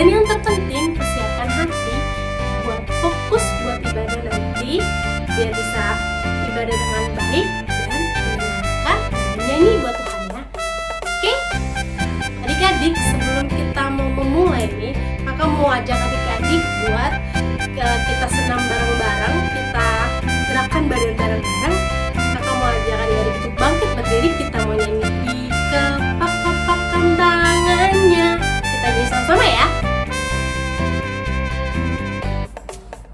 Dan yang terpenting, persiapkan hati buat fokus buat ibadah nanti, biar bisa ibadah dengan baik dan menyenangkan dan nyanyi buat Tuhan ya. Oke? Adik-adik, sebelum kita mau memulai nih, kakak mau ajak adik-adik buat kita senam bareng-bareng, kita gerakan badan bareng-bareng. Kakak mau ajak adik-adik untuk bangkit berdiri, kita mau nyanyi di kepak-kepakan tangannya. Kita nyanyi sama-sama ya.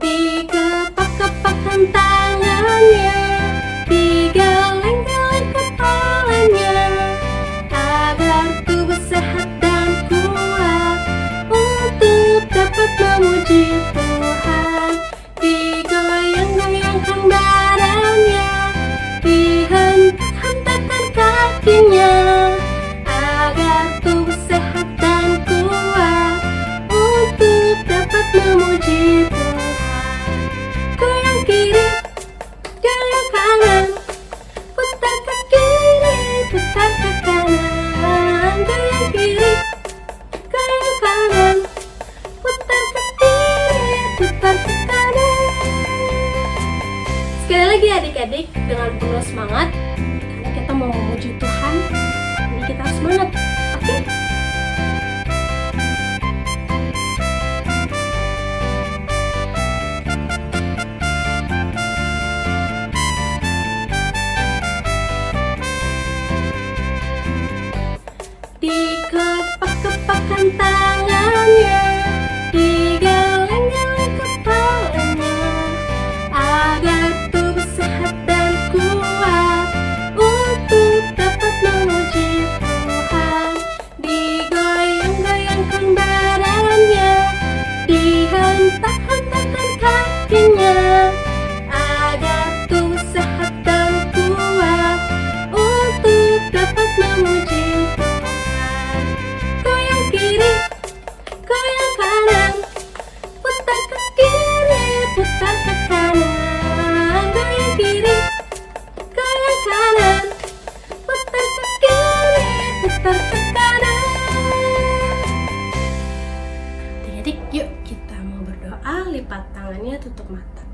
Di kepak-kepakan tangannya, digeleng-geleng kepalanya, agar tubuh sehat dan kuat untuk dapat memuji Tuhan. Digoyang-goyangkan badannya, dihentak-hentakan kakinya, agar tubuh sehat dan kuat untuk dapat memuji Tuhan. Goyang kiri, goyang kanan, putar ke kiri, putar ke kanan. Goyang kiri, goyang kanan, putar ke kiri, putar ke kanan. Sekali lagi adik-adik, dengan penuh semangat, karena kita mau memuji Tuhan, jadi kita harus semangat, oke? Di kepak-kepakan tangannya, digeleng-geleng kepalanya, agar tubuh sehat dan kuat untuk dapat memuji Tuhan. Digoyang-goyangkan badannya, dihentak-hentakan kakinya, agar tubuh sehat dan kuat untuk dapat memuji Tuhan. Goyang kiri, goyang kanan, putar ke kiri, putar ke kanan. Goyang kiri, goyang kanan, putar ke kiri, putar ke kanan. Adik-adik, yuk kita mau berdoa, lipat tangannya, tutup mata.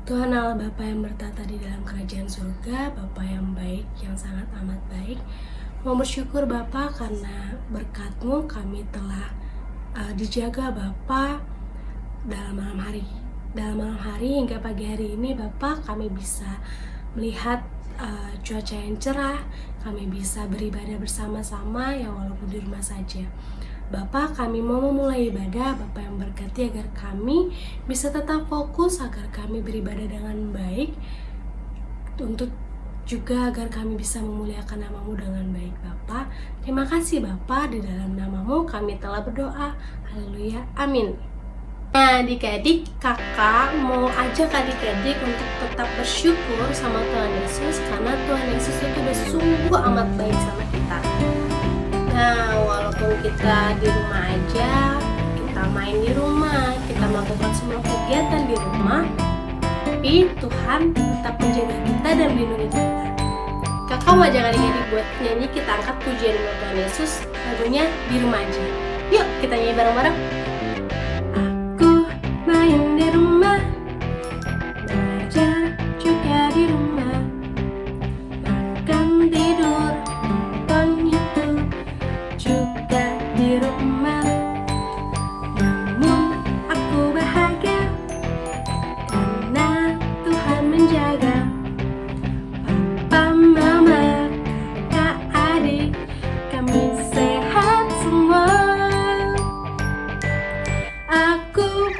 Tuhan Allah Bapa yang bertata di dalam kerajaan surga, Bapa yang baik, yang sangat amat baik, mau bersyukur Bapa karena berkat-Mu kami telah dijaga Bapa dalam malam hari. Dalam malam hari hingga pagi hari ini Bapa, kami bisa melihat cuaca yang cerah, kami bisa beribadah bersama-sama ya walaupun di rumah saja. Bapa, kami mau memulai ibadah, Bapa yang berkati agar kami bisa tetap fokus, agar kami beribadah dengan baik, untuk juga agar kami bisa memuliakan nama-Mu dengan baik Bapa. Terima kasih Bapa, di dalam nama-Mu kami telah berdoa. Haleluya, amin. Nah adik-adik, kakak mau ajak adik-adik untuk tetap bersyukur sama Tuhan Yesus, karena Tuhan Yesus itu udah sungguh amat baik sama kita. Nah walaupun kita di rumah aja, kita main di rumah, kita melakukan semua kegiatan di rumah, tapi Tuhan tetap menjaga kita dan melindungi kita. Kakak mau ajak adik-adik buat nyanyi, kita angkat pujian buat Tuhan Yesus, lagunya Di Rumah Aja. Yuk kita nyanyi bareng-bareng. Aku main di rumah, belajar juga di rumah, makan tidur pun itu juga di rumah. Namun aku bahagia karena Tuhan menjaga. Papa, mama, kakak, adik, kami sehat semua. Aku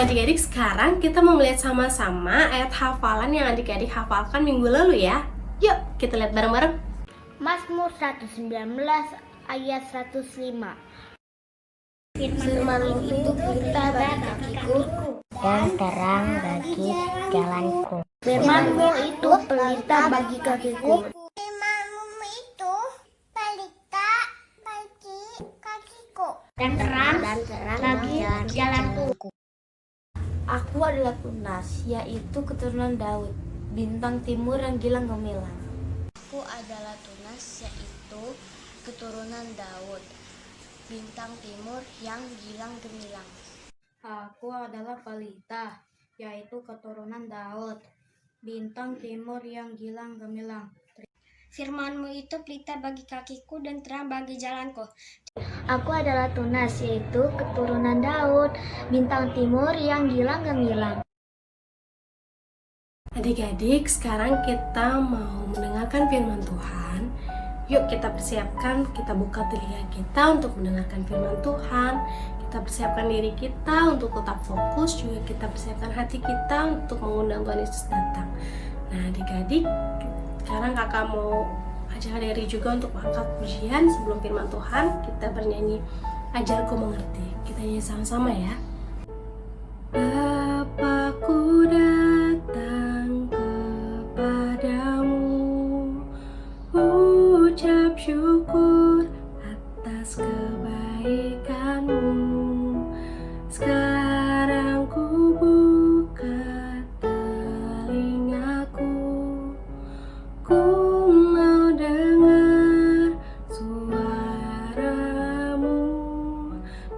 adik-adik, sekarang kita mau melihat sama-sama ayat hafalan yang adik-adik hafalkan minggu lalu ya. Yuk, kita lihat bareng-bareng. Mazmur 119 ayat 105. Firman-Mu itu pelita bagi kakiku dan terang bagi jalanku. Firman-Mu itu pelita bagi kakiku. Firman-Mu itu pelita bagi kakiku Dan terang bagi jalanku. Aku adalah Tunas, yaitu keturunan Daud, bintang timur yang gilang gemilang. Aku adalah Tunas, yaitu keturunan Daud, bintang timur yang gilang gemilang. Aku adalah Pelita, yaitu keturunan Daud, bintang timur yang gilang gemilang. Firman-Mu itu pelita bagi kakiku dan terang bagi jalanku. Aku adalah Tunas, yaitu keturunan Daud, bintang timur yang gilang gemilang. Adik-adik, sekarang kita mau mendengarkan firman Tuhan. Yuk kita persiapkan, kita buka telinga kita untuk mendengarkan firman Tuhan. Kita persiapkan diri kita untuk tetap fokus, juga kita persiapkan hati kita untuk mengundang Tuhan Yesus datang. Nah adik-adik, sekarang kakak mau ajak adik juga untuk angkat pujian sebelum firman Tuhan. Kita bernyanyi Ajarku Mengerti. Kita nyanyi sama-sama ya. Bapakku datang kepadamu, ucap syukur atas kebaikanmu. Sekarang ku buka telingaku, ku mau dengar suaramu,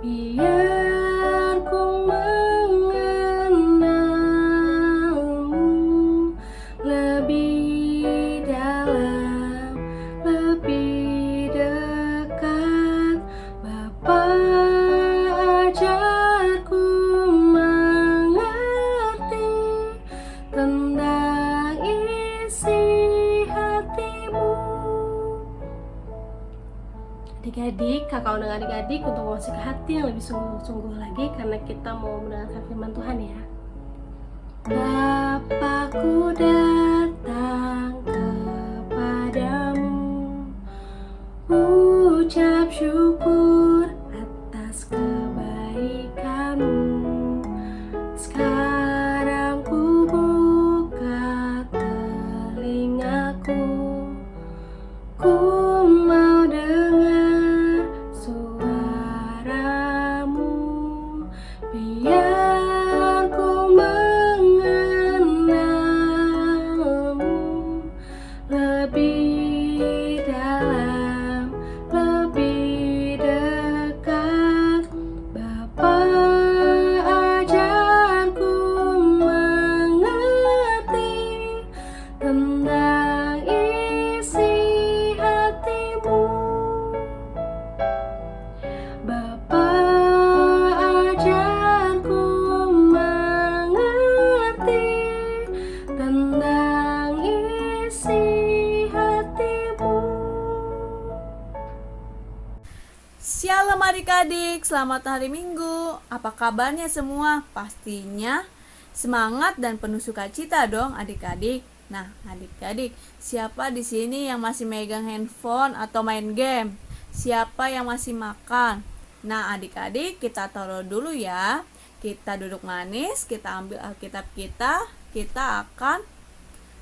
biar ku mengenalmu lebih dalam, lebih dekat. Bapa, ajarku mengerti tentang isi hatimu. Adik-adik, kakak undang adik-adik untuk masuk ke hati yang lebih sungguh-sungguh lagi, karena kita mau mendengarkan firman Tuhan ya. Bapakku datang kepadamu, ucap syukur atas kebaikanmu. Sekarang ku buka telingaku, ku mau dengar suaramu, biar ku mengenalmu lebih dalam, lebih dekat. Bapa, ajarku mengerti tentang isi hatimu. Bapa, ajarku mengerti tentang isi hatimu. Shalom adik-adik, selamat hari Minggu. Apa kabarnya semua? Pastinya semangat dan penuh sukacita dong adik-adik. Nah, adik-adik, siapa di sini yang masih megang handphone atau main game? Siapa yang masih makan? Nah, adik-adik, kita taruh dulu ya. Kita duduk manis, kita ambil Alkitab kita akan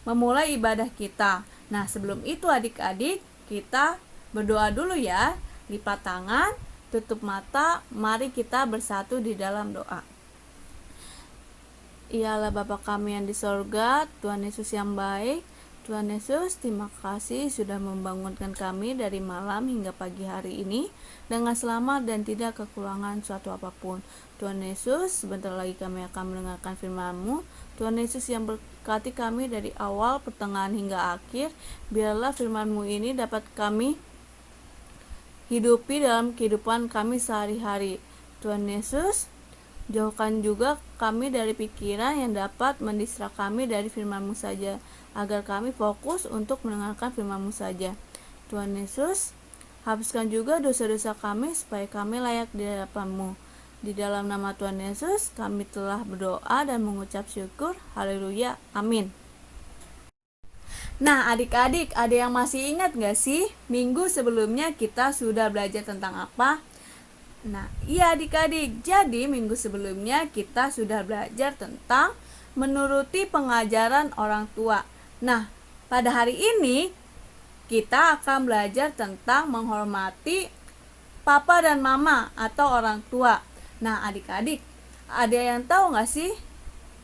memulai ibadah kita. Nah, sebelum itu adik-adik, kita berdoa dulu ya. Lipat tangan, tutup mata, mari kita bersatu di dalam doa. Ialah Bapa kami yang di sorga, Tuhan Yesus yang baik. Tuhan Yesus, terima kasih sudah membangunkan kami dari malam hingga pagi hari ini dengan selamat dan tidak kekurangan suatu apapun. Tuhan Yesus, sebentar lagi kami akan mendengarkan firman-Mu. Tuhan Yesus yang berkati kami dari awal, pertengahan hingga akhir. Biarlah firman-Mu ini dapat kami hidupi dalam kehidupan kami sehari-hari. Tuhan Yesus, jauhkan juga kami dari pikiran yang dapat mendistra kami dari firman-Mu saja, agar kami fokus untuk mendengarkan firman-Mu saja. Tuhan Yesus, hapuskan juga dosa-dosa kami supaya kami layak di hadapan-Mu. Di dalam nama Tuhan Yesus, kami telah berdoa dan mengucap syukur. Haleluya. Amin. Nah, adik-adik, ada yang masih ingat gak sih? Minggu sebelumnya kita sudah belajar tentang apa? Nah, iya adik-adik. Jadi, minggu sebelumnya kita sudah belajar tentang menuruti pengajaran orang tua. Nah, pada hari ini kita akan belajar tentang menghormati papa dan mama atau orang tua. Nah, adik-adik, ada yang tahu gak sih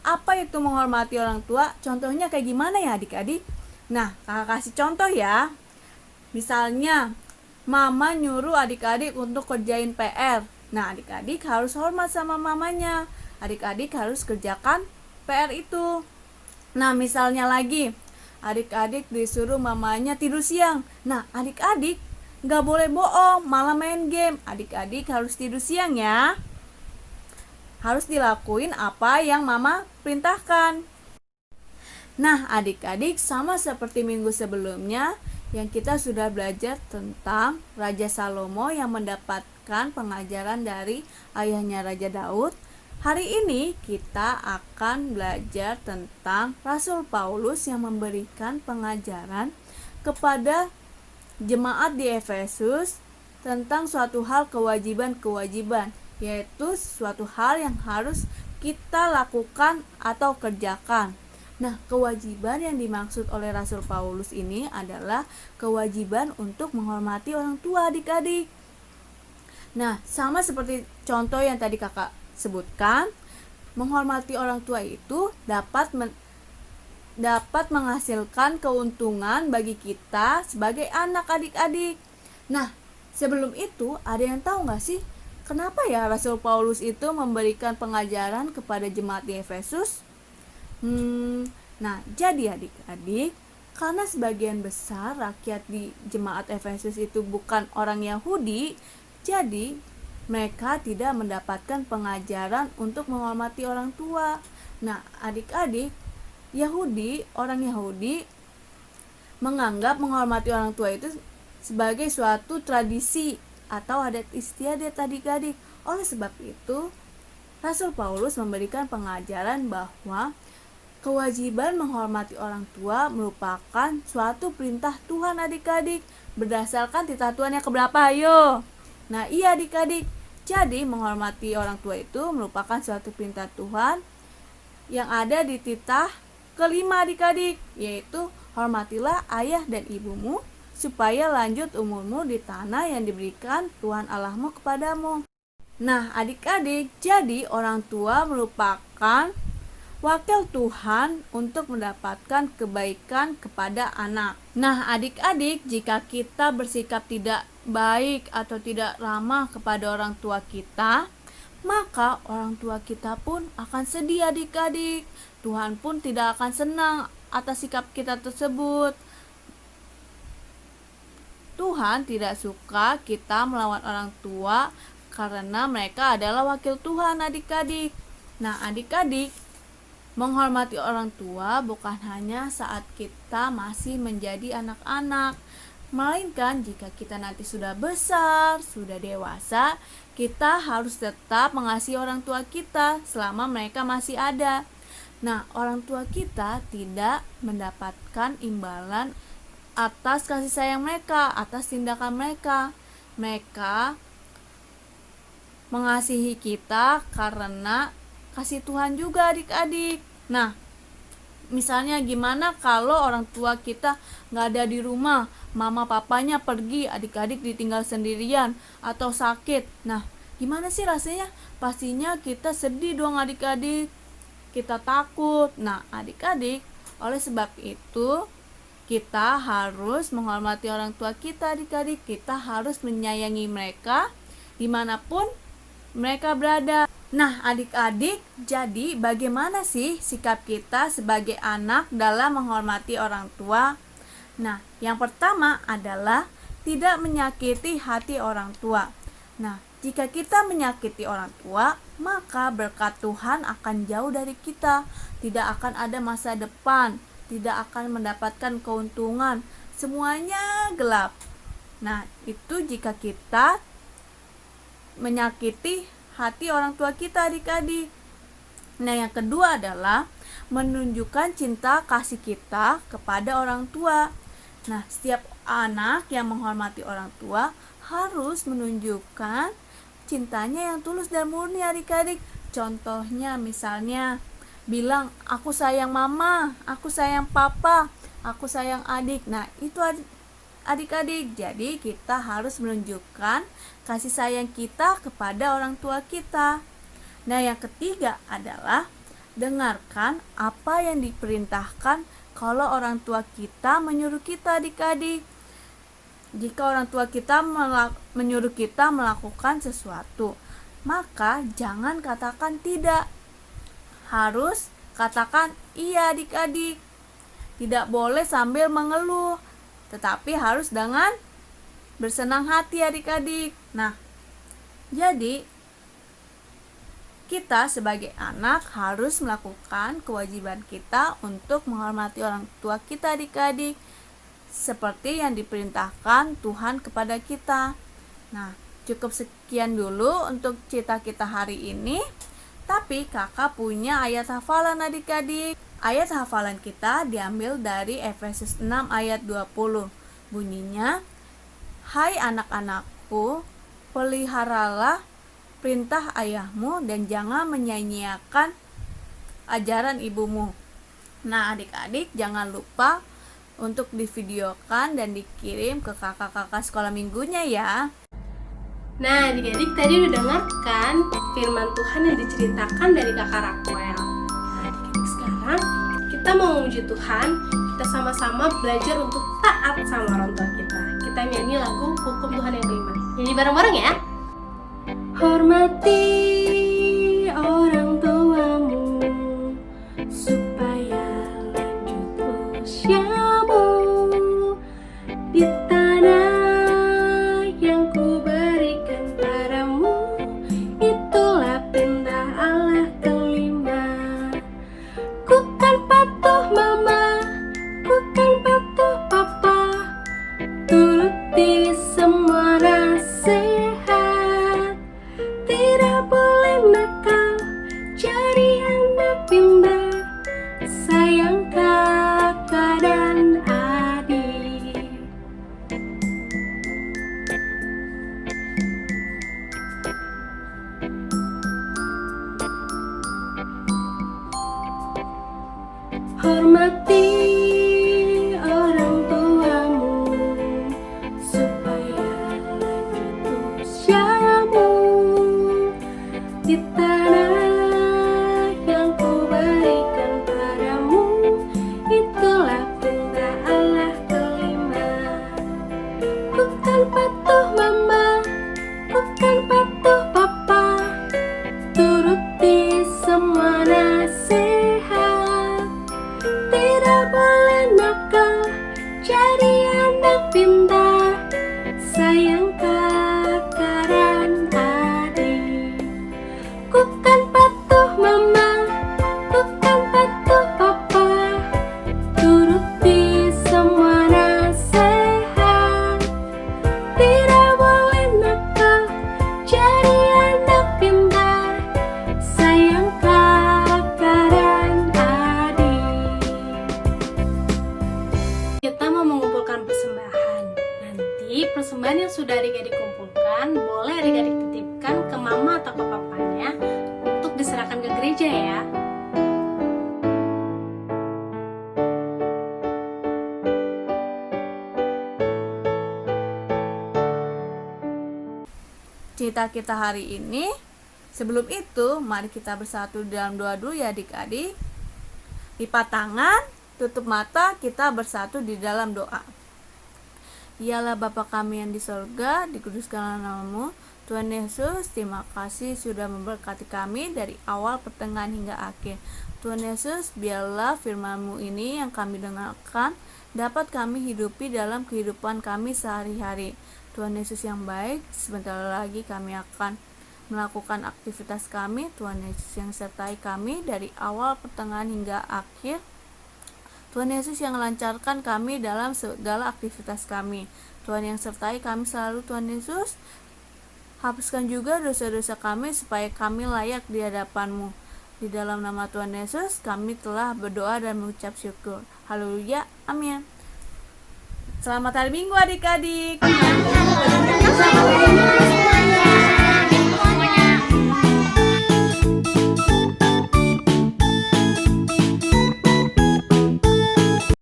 apa itu menghormati orang tua? Contohnya kayak gimana ya adik-adik? Nah, kakak kasih contoh ya. Misalnya, mama nyuruh adik-adik untuk kerjain PR. Nah, adik-adik harus hormat sama mamanya. Adik-adik harus kerjakan PR itu. Nah, misalnya lagi, adik-adik disuruh mamanya tidur siang. Nah, adik-adik gak boleh bohong, malah main game. Adik-adik harus tidur siang ya. Harus dilakuin apa yang mama perintahkan. Nah, adik-adik, sama seperti minggu sebelumnya yang kita sudah belajar tentang Raja Salomo yang mendapatkan pengajaran dari ayahnya Raja Daud. Hari ini kita akan belajar tentang Rasul Paulus yang memberikan pengajaran kepada jemaat di Efesus tentang suatu hal kewajiban-kewajiban, yaitu suatu hal yang harus kita lakukan atau kerjakan. Nah, kewajiban yang dimaksud oleh Rasul Paulus ini adalah kewajiban untuk menghormati orang tua adik-adik. Nah, sama seperti contoh yang tadi kakak sebutkan, menghormati orang tua itu dapat menghasilkan keuntungan bagi kita sebagai anak adik-adik. Nah, sebelum itu ada yang tahu gak sih kenapa ya Rasul Paulus itu memberikan pengajaran kepada jemaat di Efesus? Nah, jadi adik-adik, karena sebagian besar rakyat di jemaat Efesus itu bukan orang Yahudi, jadi mereka tidak mendapatkan pengajaran untuk menghormati orang tua. Nah, adik-adik, orang Yahudi menganggap menghormati orang tua itu sebagai suatu tradisi atau adat istiadat adik-adik. Oleh sebab itu, Rasul Paulus memberikan pengajaran bahwa kewajiban menghormati orang tua merupakan suatu perintah Tuhan adik-adik. Berdasarkan titah Tuhan yang keberapa? Ayo. Nah, iya adik-adik. Jadi, menghormati orang tua itu merupakan suatu perintah Tuhan yang ada di titah kelima adik-adik, yaitu hormatilah ayah dan ibumu supaya lanjut umurmu di tanah yang diberikan Tuhan Allahmu kepadamu. Nah, adik-adik, jadi orang tua merupakan wakil Tuhan untuk mendapatkan kebaikan kepada anak. Nah, adik-adik, jika kita bersikap tidak baik atau tidak ramah kepada orang tua kita, maka orang tua kita pun akan sedih adik-adik. Tuhan pun tidak akan senang atas sikap kita tersebut. Tuhan tidak suka kita melawan orang tua karena mereka adalah wakil Tuhan adik-adik. Nah, adik-adik, menghormati orang tua bukan hanya saat kita masih menjadi anak-anak, melainkan jika kita nanti sudah besar, sudah dewasa, kita harus tetap mengasihi orang tua kita selama mereka masih ada. Nah, orang tua kita tidak mendapatkan imbalan atas kasih sayang mereka, atas tindakan mereka. Mereka mengasihi kita karena kasih Tuhan juga adik-adik. Nah, misalnya gimana kalau orang tua kita gak ada di rumah, mama papanya pergi, adik-adik ditinggal sendirian atau sakit. Nah, gimana sih rasanya? Pastinya kita sedih dong adik-adik, kita takut. Nah, adik-adik, oleh sebab itu kita harus menghormati orang tua kita adik-adik. Kita harus menyayangi mereka dimanapun mereka berada. Nah, adik-adik, jadi bagaimana sih sikap kita sebagai anak dalam menghormati orang tua? Nah, yang pertama adalah tidak menyakiti hati orang tua. Nah, jika kita menyakiti orang tua, maka berkat Tuhan akan jauh dari kita. Tidak akan ada masa depan, tidak akan mendapatkan keuntungan. Semuanya gelap. Nah, itu jika kita menyakiti hati orang tua kita adik-adik. Nah, yang kedua adalah menunjukkan cinta kasih kita kepada orang tua. Nah, setiap anak yang menghormati orang tua harus menunjukkan cintanya yang tulus dan murni adik-adik. Contohnya misalnya bilang, aku sayang mama, aku sayang papa, aku sayang adik. Nah, itu adik-adik. Jadi kita harus menunjukkan kasih sayang kita kepada orang tua kita. Nah, yang ketiga adalah dengarkan apa yang diperintahkan kalau orang tua kita menyuruh kita adik-adik. Jika orang tua kita menyuruh kita melakukan sesuatu, maka jangan katakan tidak. Harus katakan iya adik-adik. Tidak boleh sambil mengeluh, tetapi harus dengan bersenang hati adik-adik. Nah, jadi kita sebagai anak harus melakukan kewajiban kita untuk menghormati orang tua kita adik-adik, seperti yang diperintahkan Tuhan kepada kita. Nah, cukup sekian dulu untuk cerita kita hari ini. Tapi kakak punya ayat hafalan adik-adik. Ayat hafalan kita diambil dari Efesus 6 ayat 20. Bunyinya, hai anak-anakku, peliharalah perintah ayahmu dan jangan menyanyiakan ajaran ibumu. Nah, adik-adik jangan lupa untuk divideokan dan dikirim ke kakak-kakak sekolah minggunya ya. Nah, adik-adik tadi udah dengarkan firman Tuhan yang diceritakan dari kakak Raquel. Nah, adik-adik sekarang kita mau memuji Tuhan, kita sama-sama belajar untuk taat sama orang tua kita. Kita nyanyi lagu Hukum Tuhan yang Kelima. Nyanyi bareng-bareng ya. Hormati orang tuamu supaya lanjut usiamu di tanah yang kuberikan padamu. Itulah perintah Allah kelima. Ku kan patuh mama, ku kan patuh papa, turuti semua nasihat. Tidak boleh nakal, jadi anak pintar, sayang kakak dan adik. Hormati orang tuamu supaya lanjut usiamu di tanah yang kuberikan padamu. Itulah perintah Allah kelima. Bukan patuh mama, bukan patuh papa, turuti semua nasihat. Tidak boleh nakal, jadi anak pintar, sayang kakak dan adik. Bukan patuh mama, bukan patuh papa, turuti semua nasihat. Tidak boleh nakal, jadi anak pintar, sayang kakak dan adik. Kita mau mengumpulkan persembahan. Nanti persembahan yang sudah adik-adik kumpulkan boleh adik-adik titipkan ke mama atau ke papanya untuk diserahkan ke gereja ya. Cerita kita hari ini. Sebelum itu, mari kita bersatu dalam doa dulu ya adik-adik. Lipat tangan, tutup mata, kita bersatu di dalam doa. Ialah Bapa kami yang di sorga, dikuduskanlah namamu. Tuhan Yesus, terima kasih sudah memberkati kami dari awal, pertengahan hingga akhir. Tuhan Yesus, biarlah firman-Mu ini yang kami dengarkan dapat kami hidupi dalam kehidupan kami sehari-hari. Tuhan Yesus yang baik, sebentar lagi kami akan melakukan aktivitas kami. Tuhan Yesus yang sertai kami dari awal, pertengahan hingga akhir. Tuhan Yesus yang lancarkan kami dalam segala aktivitas kami. Tuhan yang sertai kami selalu Tuhan Yesus. Hapuskan juga dosa-dosa kami supaya kami layak di hadapan-Mu. Di dalam nama Tuhan Yesus, kami telah berdoa dan mengucap syukur. Haleluya, amin. Selamat hari Minggu adik-adik.